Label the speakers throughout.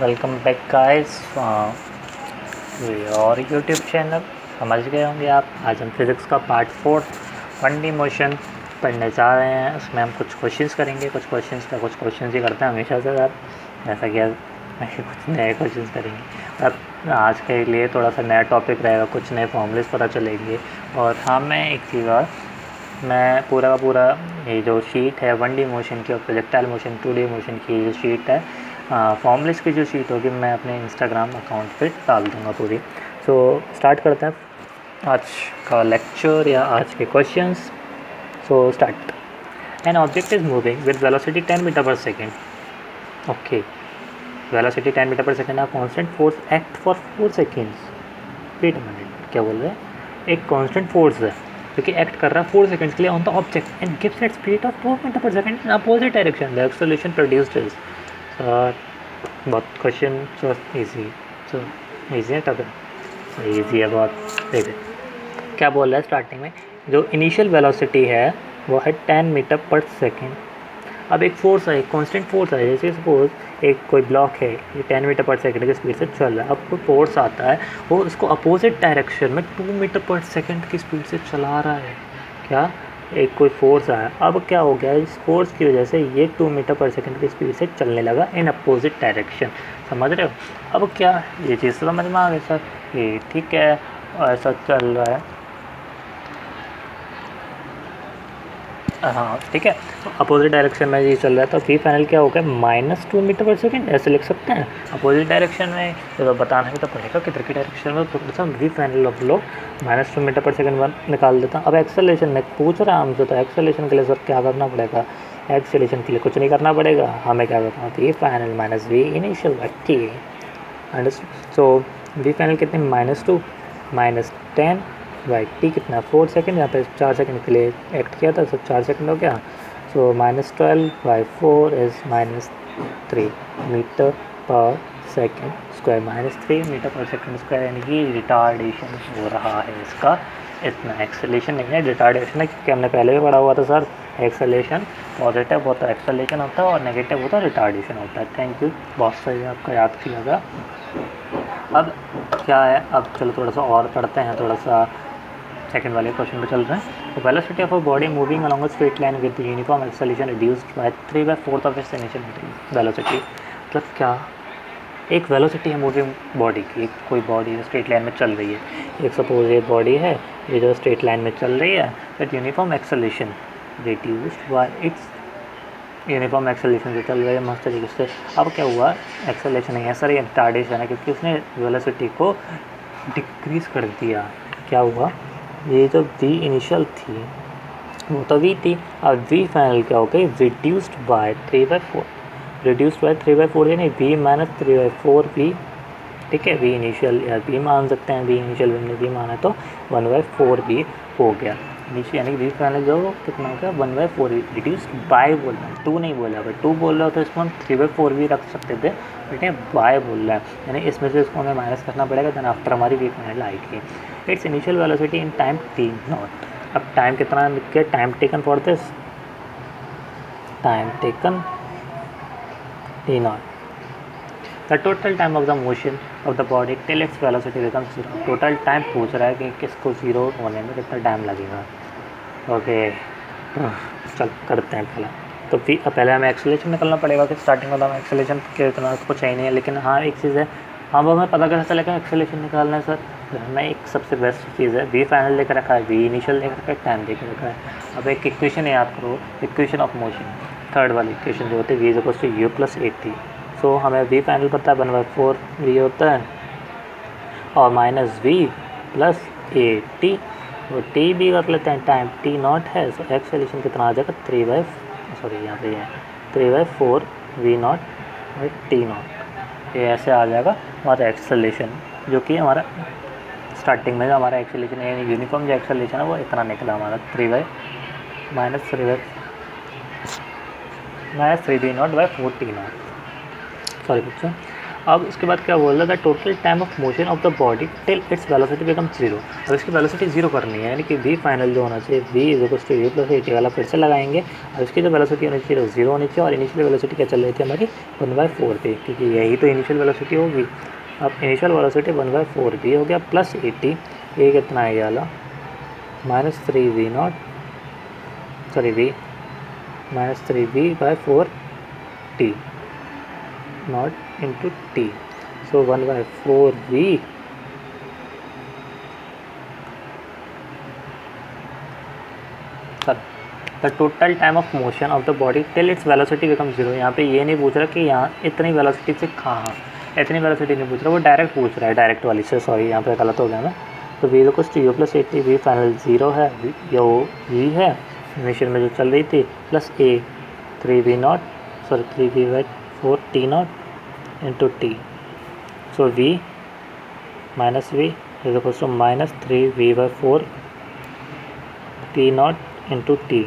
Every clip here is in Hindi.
Speaker 1: वेलकम बैक गाइस और यूट्यूब चैनल। समझ गए होंगे आप, आज हम फिज़िक्स का पार्ट 4 1D मोशन पढ़ने जा रहे हैं। उसमें हम कुछ क्वेश्चंस करेंगे, कुछ क्वेश्चंस ही करते हैं हमेशा से यार, जैसा कि आज कुछ नए क्वेश्चंस करेंगे। अब आज के लिए थोड़ा सा नया टॉपिक रहेगा, कुछ नए फॉर्मूलेस पता चलेंगे। और हाँ, मैं एक चीज़ और, मैं पूरा का पूरा ये जो शीट है 1D मोशन की और प्रोजेक्टाइल मोशन 2D मोशन की जो शीट है, फॉर्मूलेस की जो शीट होगी, मैं अपने इंस्टाग्राम अकाउंट पे डाल दूँगा पूरी। सो स्टार्ट करते हैं आज का लेक्चर या आज के questions. So start. An object is moving with velocity 10 metre per second. Okay, velocity 10 metre per second, a constant force act for 4 seconds. Wait a minute, क्या बोल रहे हैं? एक कॉन्स्टेंट फोर्स है जो कि एक्ट कर रहा है 4 सेकंड्स के लिए on the object and gives it speed of 4 metre per second in opposite direction. The acceleration produced is. Sir बहुत question so easy, so easy है, टफ है? इजी है बहुत। देखिए क्या बोल रहा है स्टार्टिंग में, जो इनिशियल वेलोसिटी है वो है 10 मीटर पर सेकेंड। अब एक फोर्स है, एक कांस्टेंट फोर्स है, जैसे सपोज एक कोई ब्लॉक है, ये 10 मीटर पर सेकंड की स्पीड से चल रहा है। अब कोई फोर्स आता है, वो उसको अपोजिट डायरेक्शन में 2 मीटर पर सेकंड की स्पीड से चला रहा है। क्या? एक कोई फोर्स आया, अब क्या हो गया, इस फोर्स की वजह से ये 2 मीटर पर सेकंड की स्पीड से चलने लगा इन अपोजिट डायरेक्शन। समझ रहे हो? अब क्या ये चीज़ समझ में आ गई सर? ये ठीक है, ऐसा चल रहा है। हाँ ठीक है, तो अपोजिट डायरेक्शन में ये चल रहा है, तो वी फाइनल क्या होगा, -2 मीटर पर सेकेंड, ऐसे लिख सकते हैं। अपोजिट डायरेक्शन में तो बताना भी तो पड़ेगा किधर की डायरेक्शन में, तो वी फाइनल अब लोग -2 मीटर पर सेकेंड निकाल देता हूँ। अब एक्सेलरेशन में पूछ रहा है हमसे, तो एक्सेलरेशन के लिए सर क्या करना पड़ेगा? एक्सेलरेशन के लिए कुछ नहीं करना पड़ेगा, हमें क्या करना है, v final minus v initial, ठीक है, अंडरस्टूड। सो वी फाइनल कितने, -2 -10 बाई टी कितना, 4 सेकेंड, यहाँ पे 4 सेकेंड के लिए एक्ट किया था, तो 4 सेकेंड हो गया। सो -12 by 4 is -3 metre per second square, -3 metre per second square, यानी कि रिटार्डेशन हो रहा है इसका। इतना एक्सेलेरेशन नहीं है, रिटार्डेशन है, क्योंकि हमने पहले भी पढ़ा हुआ था सर, एक्सेलेरेशन पॉजिटिव होता है एक्सेलेरेशन होता है और नेगेटिव होता है रिटार्डेशन होता है। थैंक यू, बहुत सही आपका याद किया गया। अब क्या है, अब चलो थोड़ा सा और पढ़ते हैं, थोड़ा सा सेकंड वाले क्वेश्चन पे चल रहे हैं। तो velocity of a body moving along a straight line with uniform acceleration reduced by 3/4 of its initial velocity. मतलब क्या, एक वेलोसिटी है मूविंग बॉडी की, एक कोई बॉडी स्ट्रेट लाइन में चल रही है, एक सपोज ये बॉडी है, ये जो स्ट्रेट लाइन में चल रही है, with uniform acceleration reduced by it's, uniform acceleration से चल रही है मस्त तरीके से। अब क्या हुआ, एक्सेलरेशन नहीं है सर, ये रिटार्डेशन है, क्योंकि उसने वेलोसिटी को डिक्रीज़ कर दिया। क्या हुआ, ये जो वी इनिशियल थी वो तो वी थी, अब वी फाइनल क्या हो गई, रिड्यूस्ड बाय 3/4, रिड्यूस्ड बाय 3/4 यानी वी -3/4 वी, ठीक है, वी इनिशियल या वी मान सकते हैं, वी इनिशियल हमने वी माना तो 1/4 वी हो गया नीचे, यानी वी फाइनल जो कितना हो गया, 1/4 वी। रिड्यूस्ड बाय बोल रहा है, 2 नहीं बोला, अगर 2 बोल रहा हो तो इसको हम 3/4 भी रख सकते थे, बट ये बाय बोल रहा है, यानी इसमें से इसको हमें माइनस करना पड़ेगा, देन आफ्टर हमारी वी फाइनल आएगी। It's initial velocity in time t0। अब टाइम कितना लिख के, time taken for this, time taken t0, the total time of the motion of the body till its velocity becomes 0। Total time पूछ रहा है कि किसको 0 होने में कितना टाइम लगेगा। ओके, चल करते हैं पहले। तो पहले हमें एक्सेलरेशन निकलना पड़ेगा, कि स्टार्टिंग वाला हमें एक्सेलरेशन के इतना कुछ है नहीं है, लेकिन हाँ एक चीज़ है, हाँ वो हमें पता कैसे चलेगा एक्सेलरेशन निकालना है सर, हमें एक सबसे बेस्ट चीज़ है, वी फाइनल लेकर रखा है, वी इनिशियल लेकर रखा है, टाइम लेकर रखा है। अब एक इक्वेशन है, याद करो, इक्वेशन ऑफ मोशन, थर्ड वाली इक्वेशन जो होती है, V is equal to you plus A T. So हमें वी फाइनल पता है 1/4 वी होता है, और माइनस वी प्लस ए टी, तो टी भी कर लेते हैं, टाइम t0 है, सो एक्सेलरेशन कितना आ जाएगा, 3/, सॉरी यहाँ पे है 3/4 v0 और t0, ये ऐसे आ जाएगा हमारा एक्सेलरेशन, जो कि हमारा स्टार्टिंग में हमारा एक्सेलरेशन यानी यूनिफॉर्म जो एक्सेलरेशन है वो इतना निकला हमारा, 3/, -3 v0/4 t0। सॉरी बच्चों, अब उसके बाद क्या बोल रहा था, total time of motion of the body till its velocity become zero. अब इसकी वेलोसिटी जीरो करनी है, यानी कि वी फाइनल जो होना चाहिए v is equal to you plus A t वाला फिर से लगाएंगे। और इसकी जो वेलोसिटी होनी चाहिए जीरो होनी चाहिए, और इनिशियल वेलोसिटी क्या चल रही थी हमारी 1/4 थी, क्योंकि यही तो इनिशियल वेलोसिटी होगी। अब इनिशियल वेलोसिटी 1/4 वी हो गया प्लस 80, ये कितना है ये वाला -3v0 sorry v -3v/4 t not into t. So 1/4v the total time of motion of the body till its velocity become zero. यहाँ पे ये नहीं पूछ रहा कि यहाँ इतनी वेलोसिटी से कहाँ, इतनी वेलोसिटी नहीं पूछ रहा, वो डायरेक्ट पूछ रहा है, डायरेक्ट वाली से, सॉरी यहाँ पे गलत हो गया ना। तो v equal to you plus 80, v final zero है, यो वी है इनिशियल में जो चल रही थी, plus a 3v0 sorry 3v/4 t naught into t. So v minus v is equal to -3v/4 t naught into t.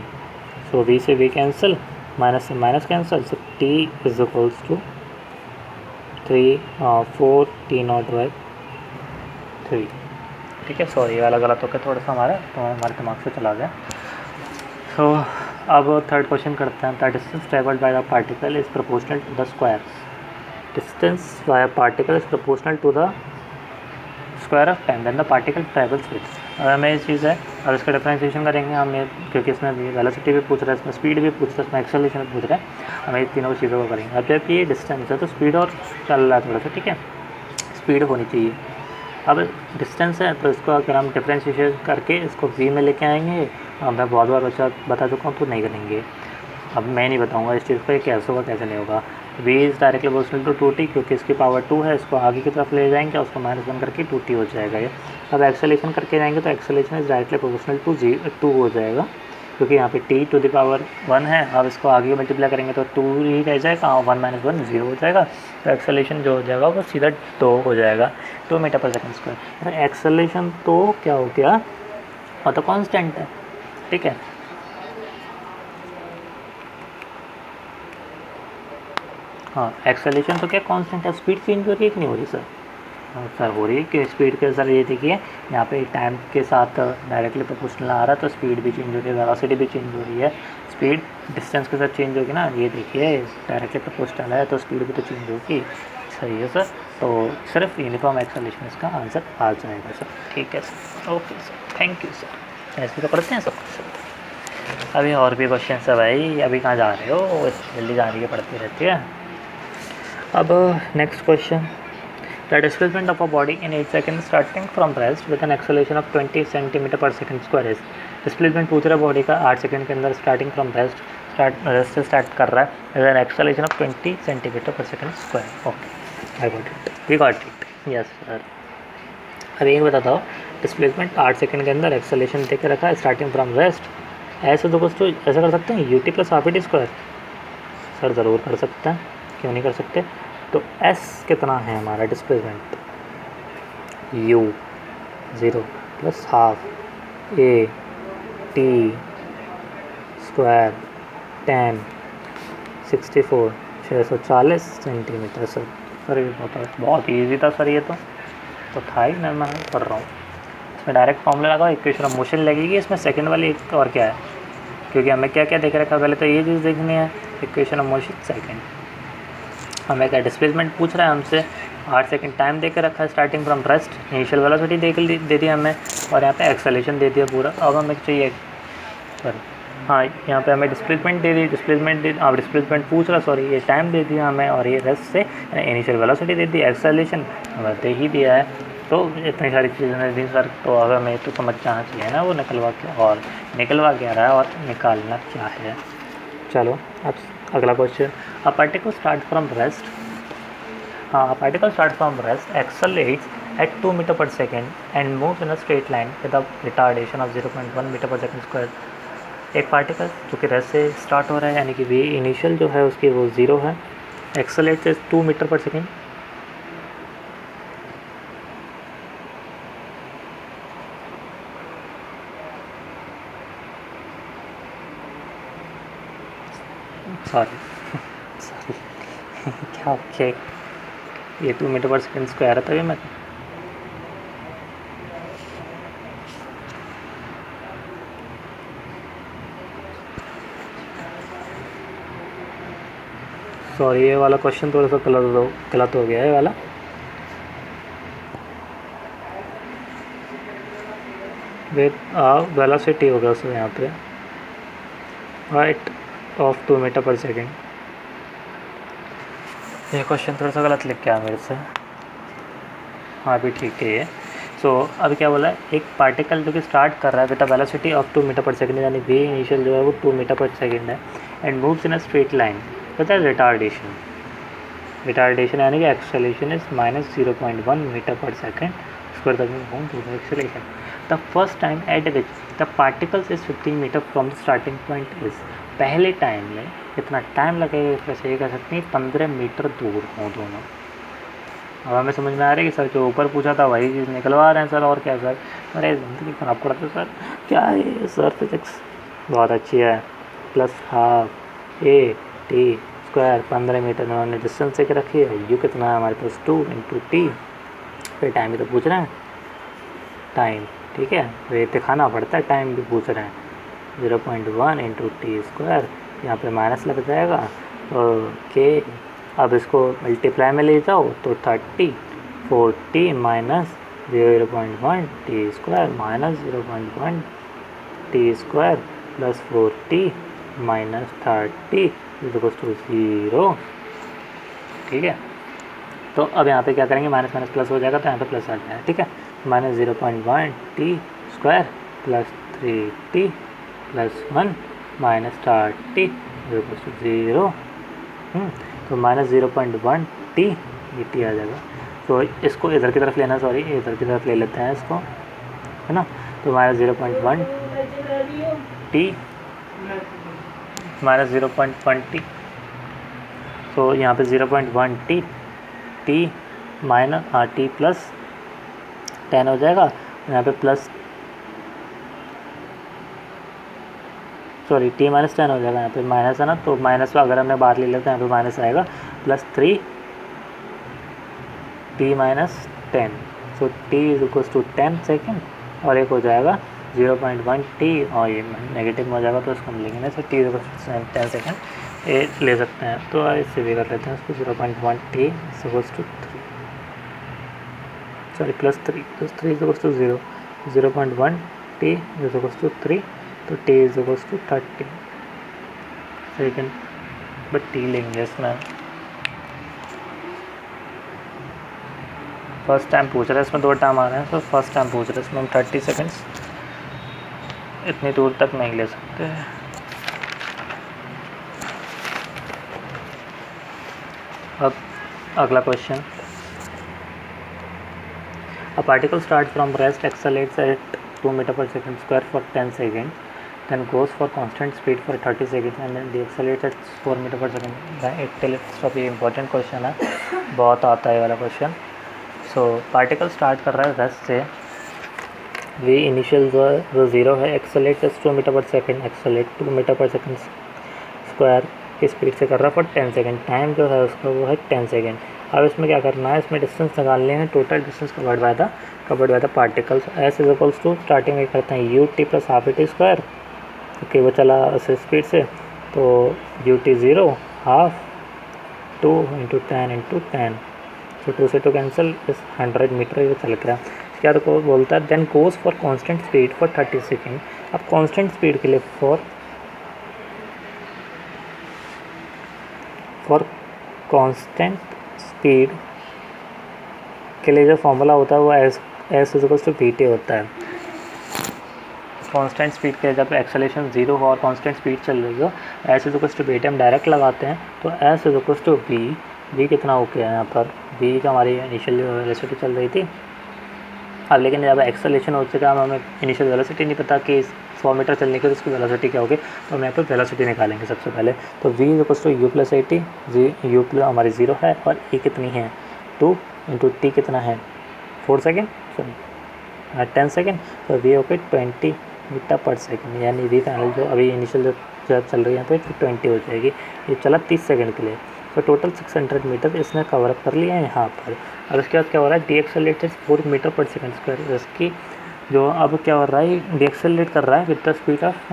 Speaker 1: So v से v कैंसिल, माइनस से minus cancel, so t is equals to 4 t naught by 3। ठीक है, सॉरी वाला गलत हो गया थोड़ा सा हमारा, तो हमारे दिमाग से चला गया। सो अब थर्ड क्वेश्चन करते हैं। The distance travelled by the particle is proportional to the square. Distance by particle is proportional to the square of time then the particle travels with. अब हमें ये चीज़ है, अब इसका डिफरेंशिएशन करेंगे हम ये, क्योंकि इसमें वेलोसिटी भी पूछ रहा है, इसमें स्पीड भी पूछ रहा है, इसमें एक्सेलरेशन भी पूछ रहा है, हमें इन तीनों चीज़ों को करेंगे। अब जब ये डिस्टेंस है तो स्पीड और चल रहा है थोड़ा सा, ठीक है, स्पीड होनी चाहिए। अब डिस्टेंस है तो इसको अगर हम डिफरेंशिएशन करके इसको v में लेके आएंगे, मैं बहुत बार बता चुका हूँ तो नहीं करेंगे, अब मैं नहीं बताऊँगा इस चीज़ को ये कैसे होगा कैसे नहीं होगा। v is directly proportional to 2t, क्योंकि इसकी पावर 2 है, इसको आगे की तरफ ले जाएंगे उसको -1 करके 2t हो जाएगा ये। अब एक्सेलेरेशन करके जाएंगे तो acceleration is directly proportional to 2 हो जाएगा, क्योंकि यहाँ पे t टू द पावर 1 है। अब इसको आगे मल्टीप्लाई करेंगे तो 2 ही रह जाएगा, और 1 - 1 0 हो जाएगा। तो एक्सेलेरेशन जो हो जाएगा वो सीधा 2 हो जाएगा, 2 metre per second square. Acceleration तो क्या हो गया, और तो कांस्टेंट है, ठीक है। हाँ, एक्सेलेरेशन तो क्या कांस्टेंट है, स्पीड चेंज हो रही है कि नहीं हो रही सर? सर हो रही है कि स्पीड के सर ये देखिए यहाँ पे टाइम के साथ डायरेक्टली प्रोपोर्शनल आ रहा है, तो स्पीड भी चेंज हो रही है, वेलोसिटी भी चेंज हो रही है। स्पीड डिस्टेंस के साथ चेंज होगी ना, ये देखिए डायरेक्टली प्रोपोर्शनल है तो स्पीड भी तो चेंज होगी। सही है सर, तो सिर्फ यूनिफॉर्म एक्सेलरेशन इसका आंसर आ जाएगा सर। ठीक है sir, okay sir, thank you sir. ऐसे तो पढ़ते हैं सब सर। अभी और भी क्वेश्चन है भाई, अभी कहाँ जा रहे हो, जल्दी जा रही है, पढ़ती रहती है। अब next question, the displacement of a body in 8 second starting from rest with an acceleration of 20 centimeter per second square is. Displacement पूछ रहा है बॉडी का 8 सेकंड के अंदर स्टार्टिंग फ्रॉम रेस्ट से स्टार्ट कर रहा है with an acceleration of 20 centimeter per second square. Okay, I got it, we got it, yes sir. अब एक बताता हूँ, डिस्प्लेसमेंट 8 सेकंड के अंदर एक्सेलरेशन दे के रखा है स्टार्टिंग फ्रॉम रेस्ट, ऐसे तो कुछ तो ऐसा कर सकते हैं ut plus half square. Sir ज़रूर कर सकते हैं, क्यों नहीं कर सकते। तो s कितना है हमारा displacement, u 0 plus half a t square 10 64 640 centimetre. Sir ये बहुत ईजी था सर, ये तो था ही, मैं कर रहा हूँ। इसमें डायरेक्ट फॉर्मूला लगा, इक्वेशन ऑफ मोशन लगेगी, इसमें सेकंड वाली एक और क्या है, क्योंकि हमें क्या क्या देख रखा है, पहले तो ये चीज़ देखनी है, इक्वेशन ऑफ मोशन सेकंड। हमें क्या डिस्प्लेसमेंट पूछ रहा है हमसे, 8 सेकंड टाइम दे कर रखा है starting from rest, initial velocity दे दी हमें, और यहाँ पे एक्सेलरेशन दे दिया पूरा। अब हमें चाहिए सर, हाँ यहाँ पे हमें डिस्प्लेसमेंट दे दी, डिस्प्लेसमेंट पूछ रहा, सॉरी ये टाइम दे दिया हमें, और ये रेस्ट से इनिशियल वेलोसिटी दे दी, एक्सेलरेशन हमें दे ही दिया है। तो इतनी सारी चीज़ें दी सर, तो अब हमें तो समझ जाना चाहिए ना वो निकलवा क्या रहा है और निकालना क्या है। चलो अब अगला question, a particle start from rest, हाँ particle start from rest accelerates at 2 metre per second and moves in a straight line with a retardation of 0.1 metre per second square. एक पार्टिकल जो कि रेस्ट से स्टार्ट हो रहा है, यानी कि वी इनिशियल जो है उसकी वो 0 है, accelerate 2 metre per second, sorry क्या ओके ये 2 मीटर पर सेकेंड स्क्वायर है, तभी मैं सॉरी ये वाला क्वेश्चन थोड़ा सा गलत हो गया है वाला। वेलोसिटी होगा उसमें यहाँ पे right of 2 metre per second. ये क्वेश्चन थोड़ा सा गलत लिख के आया मेरे से। हाँ अभी ठीक है ये। सो अभी क्या बोला है, एक पार्टिकल जो कि स्टार्ट कर रहा है with a velocity of 2 metre per second, यानी वी इनिशियल जो है वो 2 मीटर पर सेकेंड है, and moves in a straight line with a retardation यानी कि acceleration is -0.1 metre per second square the acceleration. The first time at which the particles is 15 metre from the starting point is, पहले टाइम में कितना टाइम लगेगा, वैसे ये कह सकते हैं 15 मीटर दूर हों दोनों। अब हमें समझ में आ रही है कि सर जो ऊपर पूछा था वही चीज़ निकलवा रहे हैं सर, और क्या सर, अरे ज़िंदगी ख़राब करते सर, क्या है सर, फिजिक्स बहुत अच्छी है। Plus half a t square 15 metre उन्होंने डिस्टेंस से रखी है, यू कितना है हमारे पास 2 × टी, फिर टाइम भी तो पूछ रहे हैं टाइम, ठीक है, तो ये दिखाना पड़ता है, टाइम भी पूछ रहे हैं 0.1 × टी स्क्वायर, यहाँ पे माइनस लग जाएगा और के, अब इसको मल्टीप्लाई में ले जाओ तो 30 40 minus 0.1 T square minus 0.1 T square plus 40 minus 30 = 0, ठीक है। तो अब यहाँ पे क्या करेंगे, माइनस माइनस प्लस हो जाएगा तो यहाँ पे प्लस आ जाएगा, ठीक है, -0.1 T square plus 3t plus 1 minus 30 = 0, तो -0.1 टी ये टी आ जाएगा। तो इसको इधर की तरफ लेना, सॉरी इधर की तरफ ले लेते हैं इसको, है ना, तो -0.1 टी -0.1 टी, तो यहाँ पे 0.1 टी माइनस टी प्लस 10 हो जाएगा, यहाँ पे प्लस सॉरी टी -10 हो जाएगा, यहाँ पे माइनस है ना, तो माइनस का अगर हमने बाहर ले लेते हैं यहाँ पे माइनस आएगा, plus 3 T -10, so T = 10 second, और एक हो जाएगा 0.1 टी, और ये नेगेटिव में हो जाएगा तो इसको हम लेंगे ना, सो टी = 10 सेकेंड ये ले सकते हैं, तो इससे भी कर लेते हैं उसको 0.1 टी = 3 सॉरी प्लस 3, तो 3 = 0, 0.1 टी = 3, तो टी = 30 सेकेंड, बट टी लेंगे इसमें, फर्स्ट टाइम पूछ रहा है, इसमें 2 टाइम आ रहे हैं, तो फर्स्ट टाइम पूछ रहे हैं इसमें हम 30 सेकेंड्स इतनी दूर तक नहीं ले सकते। अब अगला question, a particle starts from rest, accelerates at 2 meter per second square for 10 seconds, then goes for constant speed for 30 seconds and then deaccelerates at 4 meter per second। एक टेलीस्कोप, ये इंपॉर्टेंट क्वेश्चन है, बहुत आता है वाला क्वेश्चन। सो पार्टिकल स्टार्ट कर रहा है रेस्ट से, वी इनिशियल जो है वो 0 है, accelerate 2 metre per second, accelerate 2 metre per second square की स्पीड से कर रहा है फॉर 10 सेकेंड, टाइम जो है उसका वो है 10 सेकेंड। अब इसमें क्या करना है, इसमें डिस्टेंस निकालने हैं, total distance covered by the particles, S = starting में करते हैं U T plus half T square, okay वो चला उस स्पीड से, तो यू टी 0 हाफ 2 × 10 × 10, तो 2 से 2 कैंसिल, इस 100 मीटर ये चल रहा है। क्या तो बोलता है then goes for constant speed for 30 second. अब कांस्टेंट स्पीड के लिए फॉर कांस्टेंट स्पीड के लिए जो फॉर्मूला होता है वो एस = वी होता है। कांस्टेंट स्पीड के जब एक्सेलरेशन 0 हो और कांस्टेंट स्पीड चल रही हो, एस = वी हम डायरेक्ट लगाते हैं, तो एस = वी कितना हो गया यहाँ पर, वी का हमारी इनिशियल वेलोसिटी चल रही थी। अब लेकिन जब एक्सेलरेशन हो चुका है, हमें इनिशियल वेलोसिटी नहीं पता कि 100 मीटर चलने के तो उसकी वेलोसिटी क्या होगी, तो हम यहाँ पर वेलोसिटी निकालेंगे सबसे पहले। तो v = u + 80, u प्लस हमारी 0 है और e कितनी है 2 × t कितना है 4 सेकेंड, सॉरी 10 सेकेंड, तो v okay 20 metre per second, यानी v फाइनल जो अभी इनिशियल जब चल रही है तो 20 हो जाएगी, ये चला 30 सेकेंड के लिए। तो टोटल 600 मीटर इसने कवर अप कर लिया है यहाँ पर। अब इसके बाद क्या हो रहा है, डीएक्सेलेटेड 4 मीटर पर सेकेंड स्क्वायर। इसकी जो अब क्या हो रहा है, डीएक्सेलेट कर रहा है with the speed of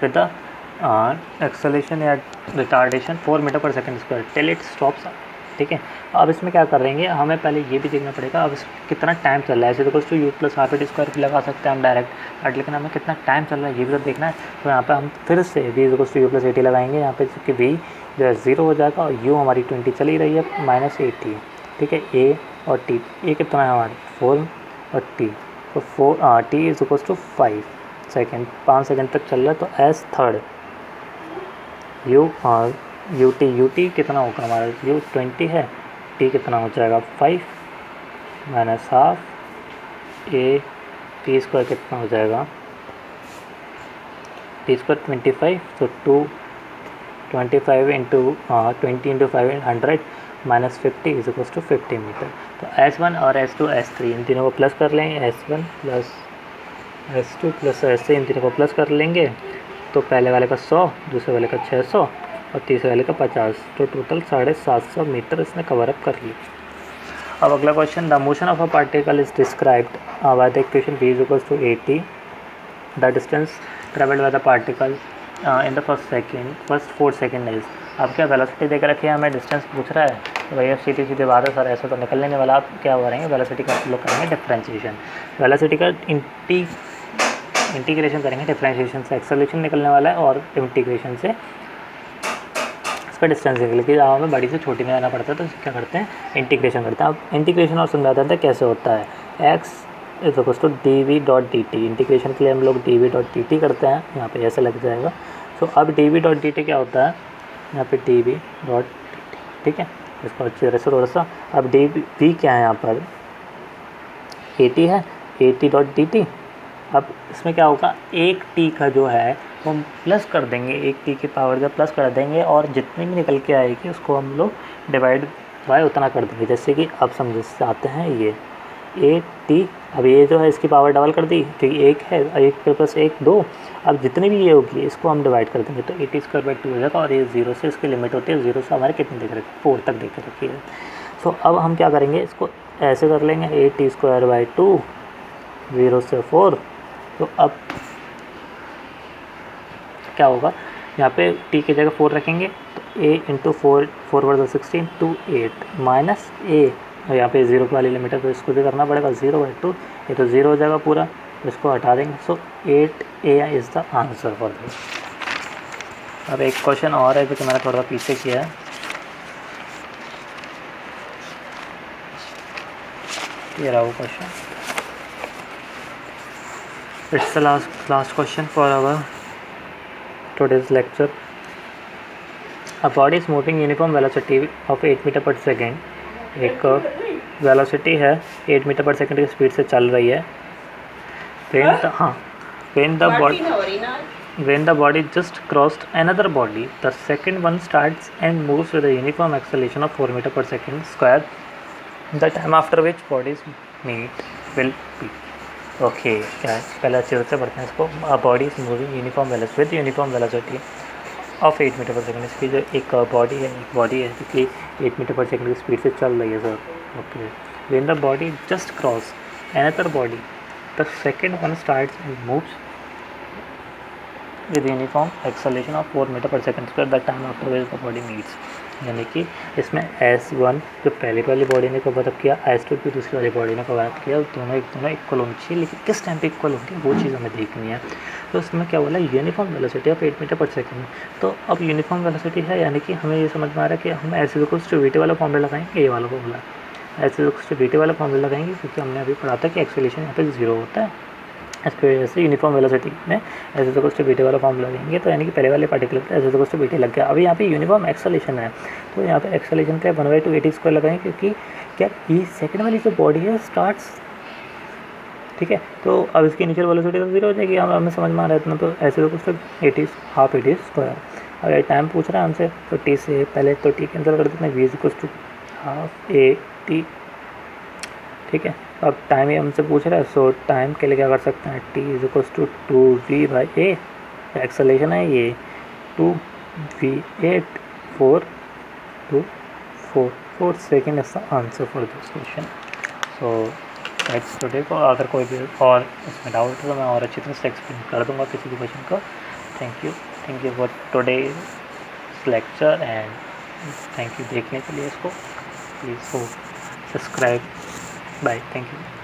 Speaker 1: with the acceleration या retardation 4 metre per second square till it stops. ठीक है, अब इसमें क्या करेंगे, हमें पहले ये भी देखना पड़ेगा अब कितना टाइम चल रहा है। ऐसे तो कुछ u plus half at square भी लगा सकते हैं हम डायरेक्ट, बट लेकिन हमें कितना टाइम चल रहा है ये भी तो देखना है। तो यहाँ पे हम फिर से v equals to you plus 80 लगाएंगे यहाँ पे, क्योंकि वी जो है 0 हो जाएगा और यू हमारी 20 चली रही है -80। ठीक है, ए और टी, ए कितना है हमारे 4 और टी, तो 4 t is equals to 5 second, 5 second तक चल रहा है। तो एस थर्ड यू टी कितना होगा हमारा, यू 20 है, टी कितना हो जाएगा 5 minus half a t square कितना हो जाएगा, टी स्क्वायर 25, तो 25 into 20 into 5 100 minus 50 is equals to 50 metre. तो S1 और S2 S3 इन तीनों को प्लस कर लेंगे, S1 plus S2 plus S3 इन तीनों को प्लस कर लेंगे। तो पहले वाले का 100, दूसरे वाले का 600 और तीसरे वाले का 50, तो टोटल 750 मीटर इसने कवर अप कर लिया। अब अगला question, the motion of a particle is described by the equation v is equals to 80, the distance travelled by the particle in the first 4 second is. अब क्या वेलोसिटी देकर रखी है, हमें डिस्टेंस पूछ रहा है, तो भैया सीधी बात है सर, ऐसे तो निकल लेने वाला। आप क्या करेंगे, वेलोसिटी का लोग करेंगे डिफ्रेंशिएशन, वेलोसिटी का इंटीग्रेशन करेंगे, डिफ्रेंशिएशन से एक्सेलरेशन निकलने वाला है और इंटीग्रेशन से इसका डिस्टेंस निकल के हमें बड़ी से छोटी में आना पड़ता है। तो क्या करते हैं, इंटीग्रेशन करते हैं। अब इंटीग्रेशन और समझा देते हैं कैसे होता है, x is equals to d v dot d t. Integration के लिए हम लोग d v dot d t करते हैं, यहाँ पे ऐसे लग जाएगा। तो अब d v dot d t क्या होता है, यहाँ पे d v dot d t, ठीक है, इसको अच्छी तरह से थोड़ा सा। अब डी वी क्या है यहाँ पर, ए टी है, A T dot d T. अब इसमें क्या होगा, एक टी का जो है वो प्लस कर देंगे, एक टी की पावर जब प्लस कर देंगे और जितनी भी निकल के आएगी उसको हम लोग डिवाइड बाय उतना कर देंगे। जैसे कि अब समझ आते हैं, ये ए टी, अब ये जो है इसकी पावर डबल कर दी, क्योंकि एक है, एक प्लस एक 2, अब जितनी भी ये होगी इसको हम डिवाइड कर देंगे, तो 80² 2 हो जाएगा। और ये 0 से इसकी लिमिट होती है, 0 से हमारे कितने देख रखे, 4 तक देख रखी है। तो अब हम क्या करेंगे, इसको ऐसे कर लेंगे, 80² 2 0 से 4। तो अब क्या होगा, यहाँ पे टी की जगह 4 रखेंगे, तो a इंटू 4 4 16 2 8 माइनस ए, और यहाँ पे 0 वाली लिमिट है तो इसको भी करना पड़ेगा, 0/2, ये तो 0 हो जाएगा पूरा, तो इसको हटा देंगे। सो 8a is the answer for this. अब एक क्वेश्चन और है जो कि मैंने थोड़ा सा पीछे किया है, ये रहा वो question. It's the last question for our today's lecture. A body is moving uniform velocity of 8 metre per second. एक वेलोसिटी है 8 मीटर पर सेकेंड की स्पीड से चल रही है। when the body just crossed another body, the second one starts and moves with a uniform acceleration of 4 metre per second square. The time after which bodies meet will be. Okay, क्या है, पहले अच्छे से पढ़ते हैं इसको। Body is moving uniform velocity with uniform velocity of 8 metre per second. इसकी जो एक बॉडी है जो कि 8 मीटर पर सेकेंड की स्पीड से चल रही है sir. Okay, when the body just cross another body, the second one starts and moves with uniform acceleration of 4 metre per second square the time after which the body meets. यानी कि इसमें S1 जो पहली वाली बॉडी ने कवर अप किया, S2 की दूसरी वाली बॉडी ने कवर अप किया, दोनों इक्वल होनी चाहिए, लेकिन किस टाइम पे इक्वल होंगी वो चीज़ हमें देखनी है। तो इसमें क्या बोला, uniform velocity of 8 metre per second. तो अब यूनिफॉर्म वेलोसिटी है, यानी कि हमें ये समझ में आ रहा है कि हम एस इक्वल्स टू वीटी वाला फॉर्मूला लगाएंगे, ये वाला formula s equals to v t वाला फॉर्मूला लगाएंगे, क्योंकि हमने अभी पढ़ा था कि एक्सेलरेशन यहाँ पे 0 होता है। इसकी वजह से यूनिफॉर्म वेलोसिटी में एस इक्वल्स टू वीटी वाला फॉर्मूला लगाएंगे, तो यानी कि पहले वाले पार्टिकल पे एस इक्वल्स टू वीटी लग गया। अभी यहाँ पे यूनिफॉर्म एक्सेलरेशन है, तो यहाँ पे एक्सेलरेशन का 1/2 AT स्क्वायर लगाएंगे, क्योंकि क्या ये सेकंड वाली जो बॉडी है स्टार्ट्स, ठीक है। तो अब इसकी इनिशियल वेलोसिटी तो 0 हो जाएगी, हमें समझ में आ रहा है इतना। तो s equals to half AT square. अगर टाइम पूछ रहा है हमसे तो टी से पहले तो टी कैंसिल कर देते हैं, v equals to half AT, ठीक है। अब टाइम ही हमसे पूछ रहा है, सो टाइम के लिए क्या कर सकते हैं, t is equals to 2v/a, acceleration है ये 2v8 4 second is the answer for this question. So that's today को। अगर कोई भी और इसमें डाउट है तो मैं और अच्छी तरह से एक्सप्लेन कर दूंगा किसी भी क्वेश्चन का। Thank you for today lecture and thank you देखने के लिए इसको। Please subscribe. Bye, thank you.